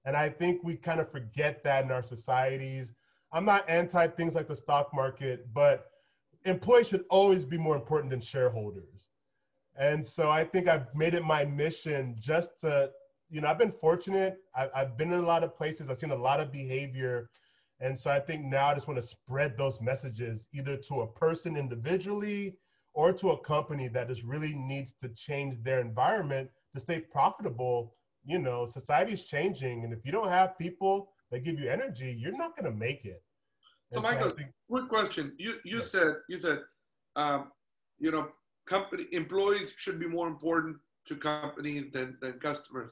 And I think we kind of forget that in our societies. I'm not anti things like the stock market, but employees should always be more important than shareholders. And so I think I've made it my mission just to, I've been fortunate. I've been in a lot of places. I've seen a lot of behavior. And so I think now I just want to spread those messages either to a person individually or to a company that just really needs to change their environment to stay profitable. Society's changing. And if you don't have people that give you energy, you're not going to make it. So, And Michael, I think, quick question. You yes. said um, you know company employees should be more important to companies than customers,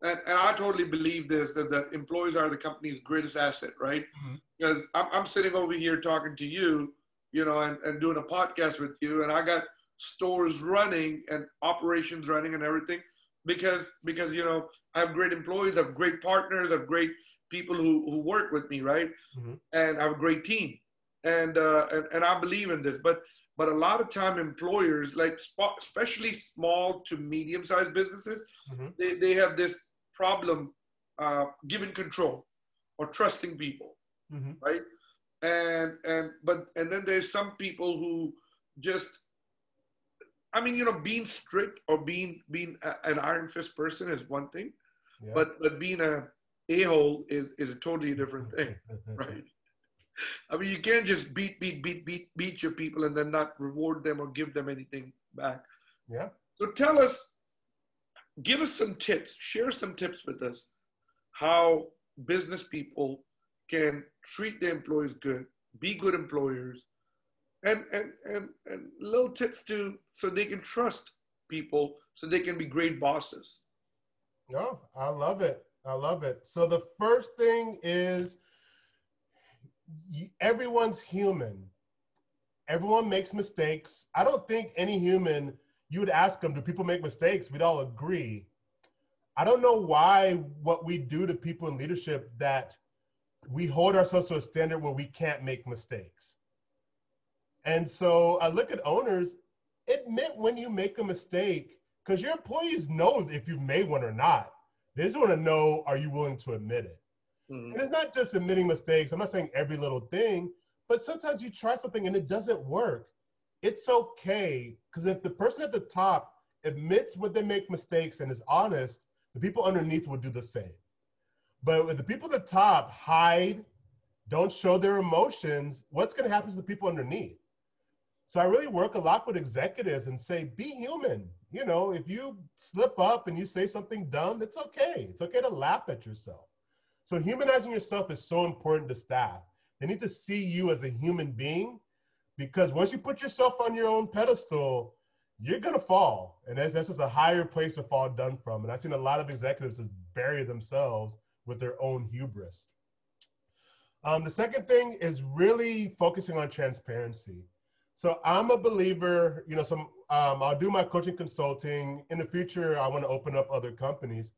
and I totally believe this that employees are the company's greatest asset, right? Mm-hmm. Because I'm sitting over here talking to you, and doing a podcast with you, and I got stores running and operations running and everything because I have great employees, I have great partners, I have great people who work with me, right? Mm-hmm. And I have a great team, and I believe in this. But a lot of time, employers, like especially small to medium sized businesses, Mm-hmm. they have this problem giving control or trusting people, Mm-hmm. right? And then there's some people who just, I mean, being strict or being an iron fist person is one thing, Yeah. but being a-hole is a totally different thing, right? I mean, you can't just beat your people and then not reward them or give them anything back. Yeah. So give us some tips, share some tips with us, how business people can treat their employees good, be good employers, and little tips so they can trust people, so they can be great bosses. No, I love it. I love it. So the first thing is everyone's human. Everyone makes mistakes. I don't think any human, you would ask them, do people make mistakes? We'd all agree. I don't know why what we do to people in leadership that we hold ourselves to a standard where we can't make mistakes. And so I look at owners, admit when you make a mistake, because your employees know if you've made one or not. They just want to know, are you willing to admit it? Mm-hmm. And it's not just admitting mistakes. I'm not saying every little thing, but sometimes you try something and it doesn't work. It's okay, because if the person at the top admits when they make mistakes and is honest, the people underneath will do the same. But if the people at the top hide, don't show their emotions, what's going to happen to the people underneath? So I really work a lot with executives and say, be human. If you slip up and you say something dumb, it's okay. It's okay to laugh at yourself. So humanizing yourself is so important to staff. They need to see you as a human being, because once you put yourself on your own pedestal, you're going to fall. And that's just a higher place to fall down from. And I've seen a lot of executives just bury themselves with their own hubris. The second thing is really focusing on transparency. So I'm a believer, I'll do my coaching consulting. In the future, I want to open up other companies.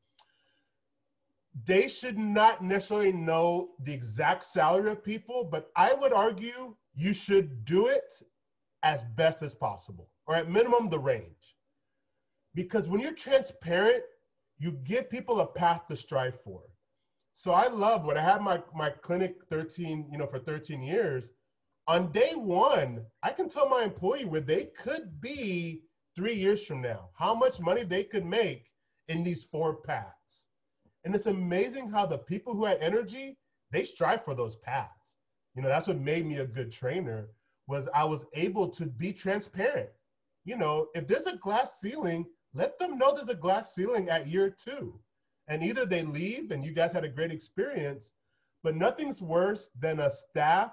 They should not necessarily know the exact salary of people, but I would argue you should do it as best as possible, or at minimum the range. Because when you're transparent, you give people a path to strive for. So I love when I had my clinic for 13 years. On day one, I can tell my employee where they could be 3 years from now, how much money they could make in these 4 paths. And it's amazing how the people who had energy, they strive for those paths. That's what made me a good trainer, was I was able to be transparent. If there's a glass ceiling, let them know there's a glass ceiling at year 2. And either they leave and you guys had a great experience, but nothing's worse than a staff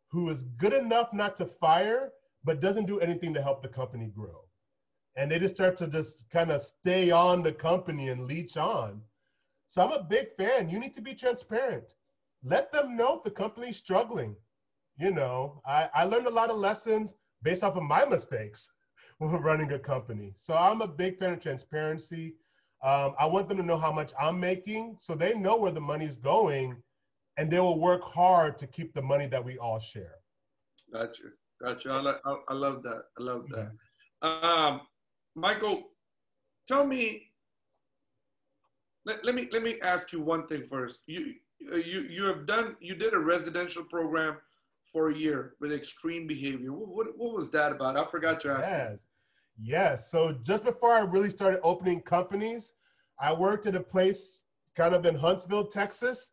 who is good enough not to fire, but doesn't do anything to help the company grow. And they just start to just kind of stay on the company and leech on. So I'm a big fan. You need to be transparent. Let them know if the company's struggling. I learned a lot of lessons based off of my mistakes when running a company. So I'm a big fan of transparency. I want them to know how much I'm making so they know where the money's going, and they will work hard to keep the money that we all share. Gotcha. I love that. I love that. Michael, tell me, let me ask you one thing first. You did a residential program for a year with extreme behavior. What was that about? I forgot to ask you. Yes. Yes. So just before I really started opening companies, I worked at a place kind of in Huntsville, Texas,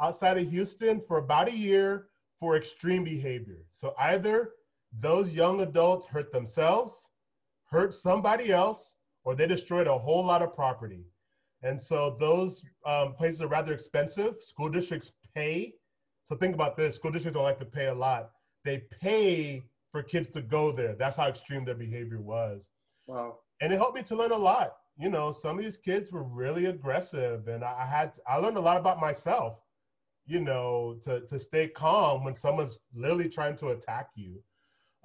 outside of Houston for about a year for extreme behavior. So either those young adults hurt themselves, hurt somebody else, or they destroyed a whole lot of property. And so those places are rather expensive. School districts pay. So think about this, school districts don't like to pay a lot. They pay for kids to go there. That's how extreme their behavior was. Wow. And it helped me to learn a lot. You know, some of these kids were really aggressive, and I learned a lot about myself, you know, to stay calm when someone's literally trying to attack you.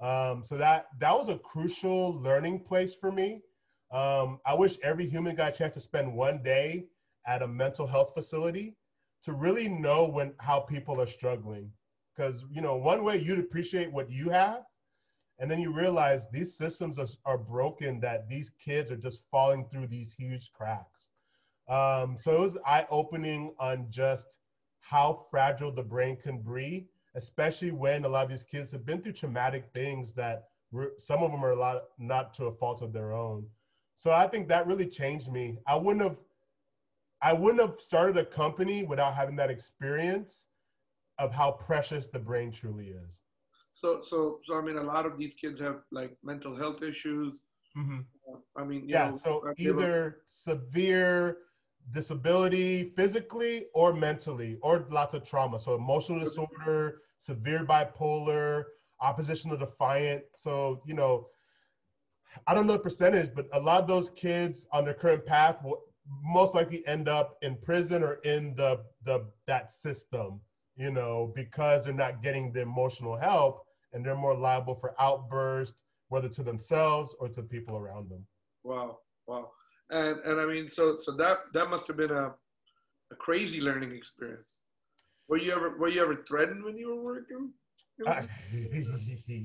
So that was a crucial learning place for me. I wish every human got a chance to spend one day at a mental health facility to really know how people are struggling. Because, you know, one way you'd appreciate what you have, and then you realize these systems are broken, that these kids are just falling through these huge cracks. So it was eye-opening on just how fragile the brain can be, especially when a lot of these kids have been through traumatic things that some of them are not to a fault of their own. So I think that really changed me. I wouldn't have started a company without having that experience of how precious the brain truly is. So I mean, a lot of these kids have like mental health issues. Mm-hmm. I mean, Yeah, so they were. either severe disability physically or mentally, or lots of trauma. So emotional disorder, severe bipolar, opposition to defiant. So, you know, I don't know the percentage, but a lot of those kids on their current path will most likely end up in prison or in that system, you know, because they're not getting the emotional help, and they're more liable for outbursts, whether to themselves or to people around them. Wow, wow, and I mean, so that must have been a crazy learning experience. Were you ever threatened when you were working?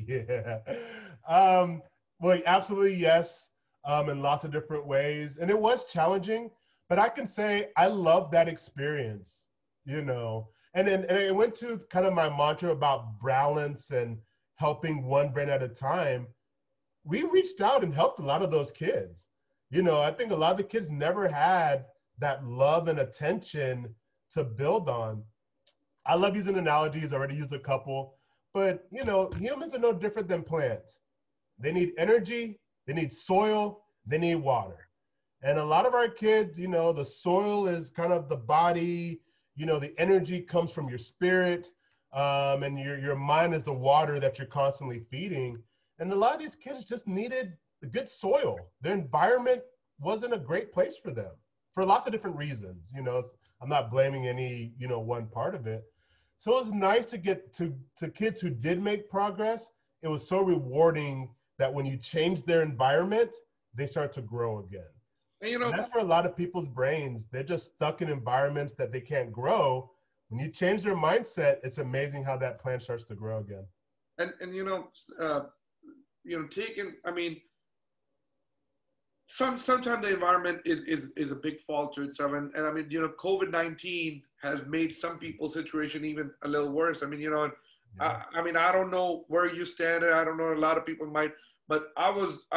Yeah. Well, absolutely, yes, in lots of different ways. And it was challenging, but I can say I love that experience, you know. And it went to kind of my mantra about balance and helping one brain at a time. We reached out and helped a lot of those kids. You know, I think a lot of the kids never had that love and attention to build on. I love using analogies. I already used a couple, but you know, humans are no different than plants. They need energy, they need soil, they need water. And a lot of our kids, you know, the soil is kind of the body, you know, the energy comes from your spirit, and your mind is the water that you're constantly feeding. And a lot of these kids just needed a good soil. Their environment wasn't a great place for them for lots of different reasons. You know, I'm not blaming any, you know, one part of it. So it was nice to get to kids who did make progress. It was so rewarding that when you change their environment, they start to grow again. And you And know, that's for a lot of people's brains. They're just stuck in environments that they can't grow. When you change their mindset, it's amazing how that plant starts to grow again. and taking. I mean, sometimes the environment is a big fault to itself, and I mean, COVID-19 has made some people's situation even a little worse. I mean, Yeah. I mean, I don't know where you stand. I don't know. A lot of people might, but I was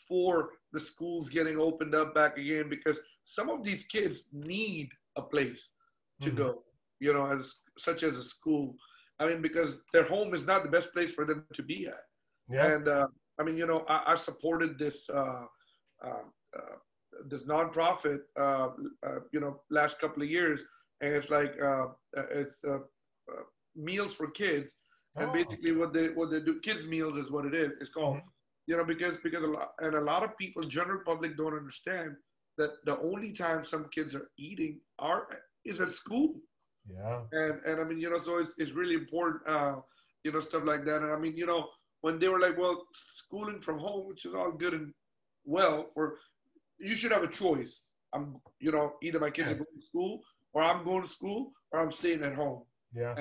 for the schools getting opened up back again because some of these kids need a place to Mm-hmm. go. As such as a school. I mean, because their home is not the best place for them to be at. Yeah. And I mean, I supported this. Uh, uh, this nonprofit, last couple of years, and it's like it's meals for kids, and Oh. basically what they do, kids meals is what it is. It's called, Mm-hmm. because a lot of people, general public, don't understand that the only time some kids are eating is at school, Yeah. and I mean, so it's really important, stuff like that, and I mean, when they were like, well, schooling from home, which is all good and well, or you should have a choice. Either my kids are Yes. going to school, or I'm going to school, or I'm staying at home. Yeah.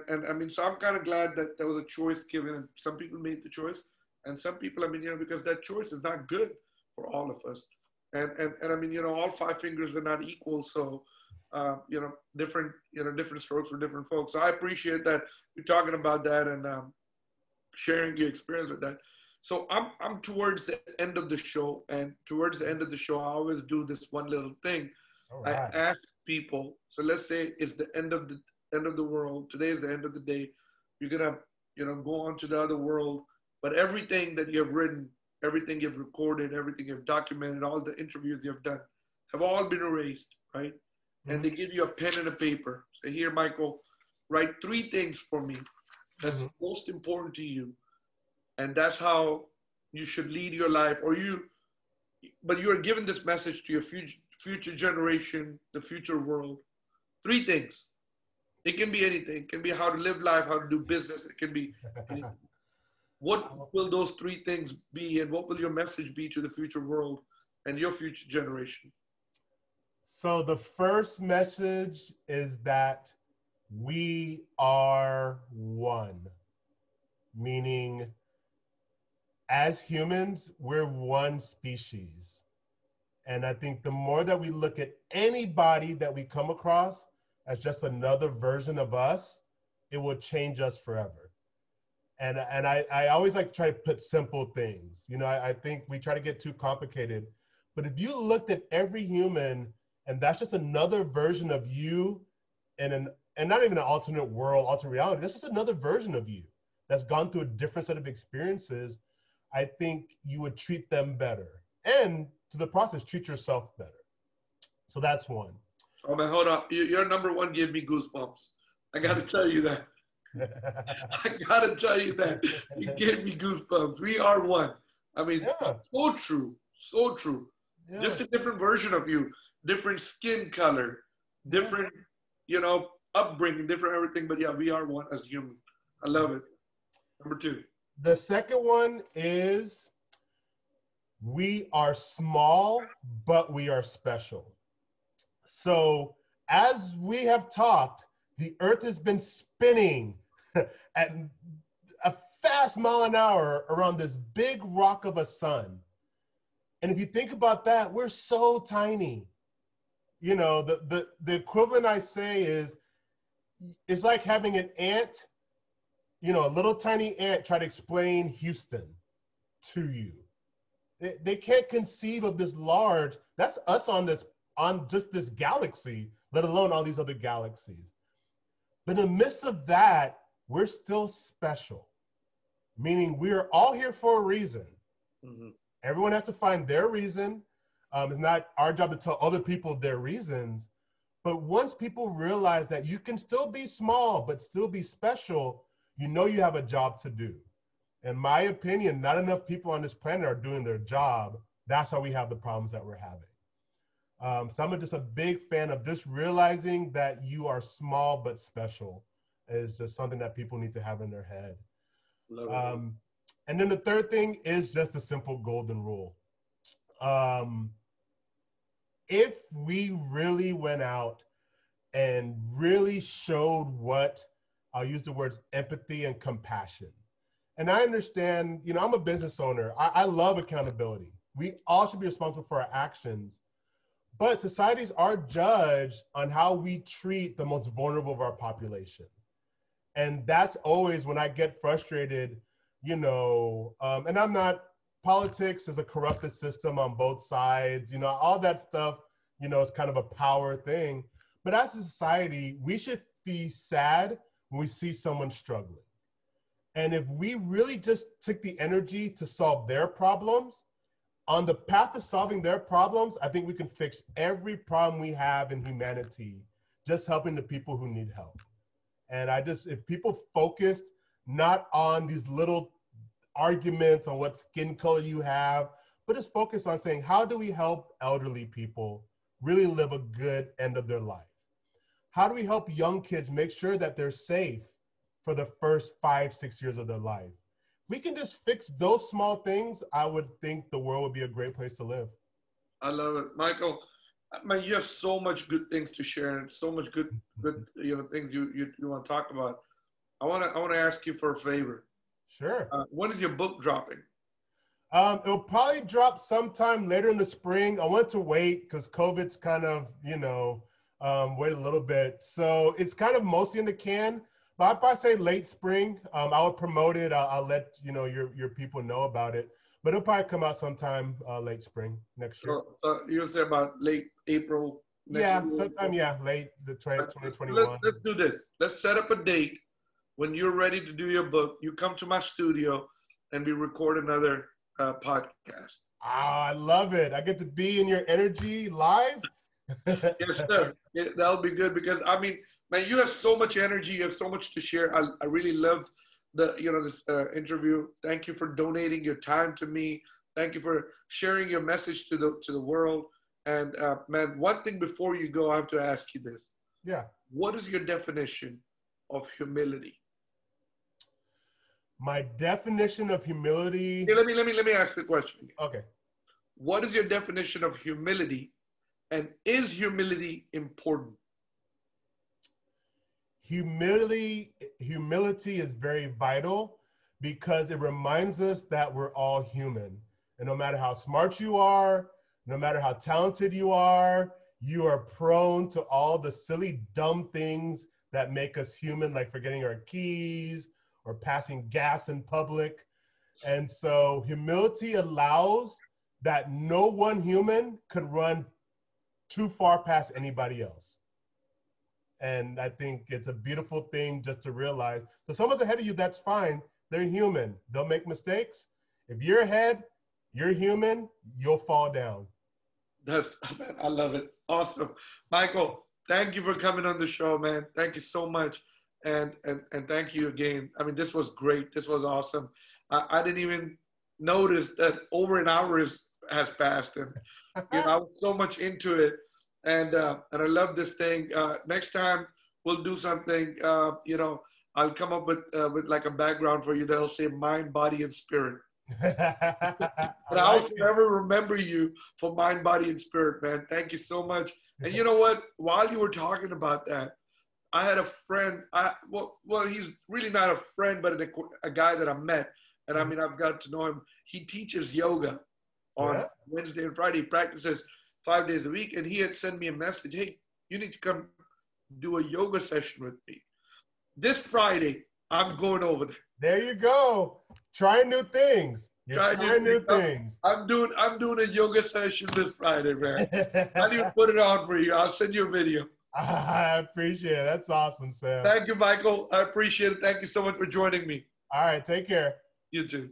And I mean, so I'm kind of glad that there was a choice given, and some people made the choice, and some people, I mean, because that choice is not good for all of us. And I mean, all five fingers are not equal. So, different strokes for different folks. So I appreciate that you're talking about that and sharing your experience with that. So I'm towards the end of the show, and towards the end of the show, I always do this one little thing. All I right. ask people. So let's say it's the end of the world. Today is the end of the day. You're gonna go on to the other world, but everything that you have written, everything you've recorded, everything you've documented, all the interviews you've done, have all been erased, right? And Mm-hmm. they give you a pen and a paper. Say, here, Michael, write three things for me Mm-hmm. that's most important to you, and that's how you should lead your life. But you are giving this message to your future generation, the future world. Three things. It can be anything. It can be how to live life, how to do business. It can be anything. What will those three things be, and what will your message be to the future world and your future generation? So the first message is that we are one, meaning as humans, we're one species. And I think the more that we look at anybody that we come across as just another version of us, it will change us forever. And I always like to try to put simple things. I think we try to get too complicated. But if you looked at every human and that's just another version of you and not even an alternate world, alternate reality, that's just another version of you that's gone through a different set of experiences, I think you would treat them better. And to the process, treat yourself better. So that's one. Oh man, hold up. Your number one gave me goosebumps. I got to tell you that. I got to tell you that. It gave me goosebumps. We are one. I mean, Yeah, so true. So true. yeah, Just a different version of you, different skin color, yeah. different, upbringing, different everything. But yeah, we are one as human. I love it. Number two. The second one is we are small, but we are special. So, as we have talked, the earth has been spinning at a fast mile an hour around this big rock of a sun. And if you think about that, we're so tiny. The equivalent I say is it's like having an ant, a little tiny ant try to explain Houston to you. They can't conceive of this large. That's us on just this galaxy, let alone all these other galaxies. But in the midst of that, we're still special, meaning we're all here for a reason. Mm-hmm. Everyone has to find their reason. It's not our job to tell other people their reasons. But once people realize that you can still be small, but still be special, you have a job to do. In my opinion, not enough people on this planet are doing their job. That's why we have the problems that we're having. So I'm just a big fan of just realizing that you are small but special is just something that people need to have in their head. Love it. And then the third thing is just a simple golden rule. If we really went out and really showed what, I'll use the words empathy and compassion. And I understand, I'm a business owner. I love accountability. We all should be responsible for our actions. But societies are judged on how we treat the most vulnerable of our population. And that's always when I get frustrated, and I'm not, politics is a corrupted system on both sides, all that stuff, is kind of a power thing. But as a society, we should be sad when we see someone struggling. And if we really just took the energy to solve their problems, on the path of solving their problems, I think we can fix every problem we have in humanity, just helping the people who need help. And if people focused not on these little arguments on what skin color you have, but just focus on saying, how do we help elderly people really live a good end of their life? How do we help young kids make sure that they're safe for the first 5-6 years of their life? We can just fix those small things. I would think the world would be a great place to live. I love it, Michael. Man, you have so much good things to share, and so much good things you want to talk about. I want to ask you for a favor. Sure. When is your book dropping? It'll probably drop sometime later in the spring. I want to wait because COVID's kind of, wait a little bit. So it's kind of mostly in the can. But I'd probably say late spring. I would promote it. I'll let your people know about it. But it'll probably come out sometime late spring next year. So you'll say about late April next Yeah, year. sometime, yeah, late the Let's 2021. do this. Let's set up a date when you're ready to do your book. You come to my studio and we record another podcast. Ah, I love it. I get to be in your energy live. Yes, sir. Yeah, that'll be good because I mean, man, you have so much energy. You have so much to share. I really loved this interview. Thank you for donating your time to me. Thank you for sharing your message to the world. And man, one thing before you go, I have to ask you this. Yeah. What is your definition of humility? My definition of humility. Hey, let me ask the question again. Okay. What is your definition of humility, and is humility important? Humility is very vital because it reminds us that we're all human. And no matter how smart you are, no matter how talented you are prone to all the silly, dumb things that make us human, like forgetting our keys or passing gas in public. And so humility allows that no one human can run too far past anybody else. And I think it's a beautiful thing just to realize. So someone's ahead of you, that's fine. They're human. They'll make mistakes. If you're ahead, you're human, you'll fall down. Man, I love it. Awesome. Micheal, thank you for coming on the show, man. Thank you so much. And thank you again. I mean, this was great. This was awesome. I didn't even notice that over an hour has passed. And, I was so much into it. And I love this thing. Next time we'll do something, I'll come up with like a background for you that'll say mind, body, and spirit. And I'll forever remember you for mind, body, and spirit, man. Thank you so much. And you know what? While you were talking about that, I had a friend. Well, he's really not a friend, but a guy that I met. And I mean, I've got to know him. He teaches yoga on Wednesday and Friday. He practices 5 days a week. And he had sent me a message. Hey, you need to come do a yoga session with me. This Friday, I'm going over there. There you go. Try new things. Try new things. I'm doing a yoga session this Friday, man. I'll even put it on for you. I'll send you a video. I appreciate it. That's awesome, Sam. Thank you, Micheal. I appreciate it. Thank you so much for joining me. All right. Take care. You too.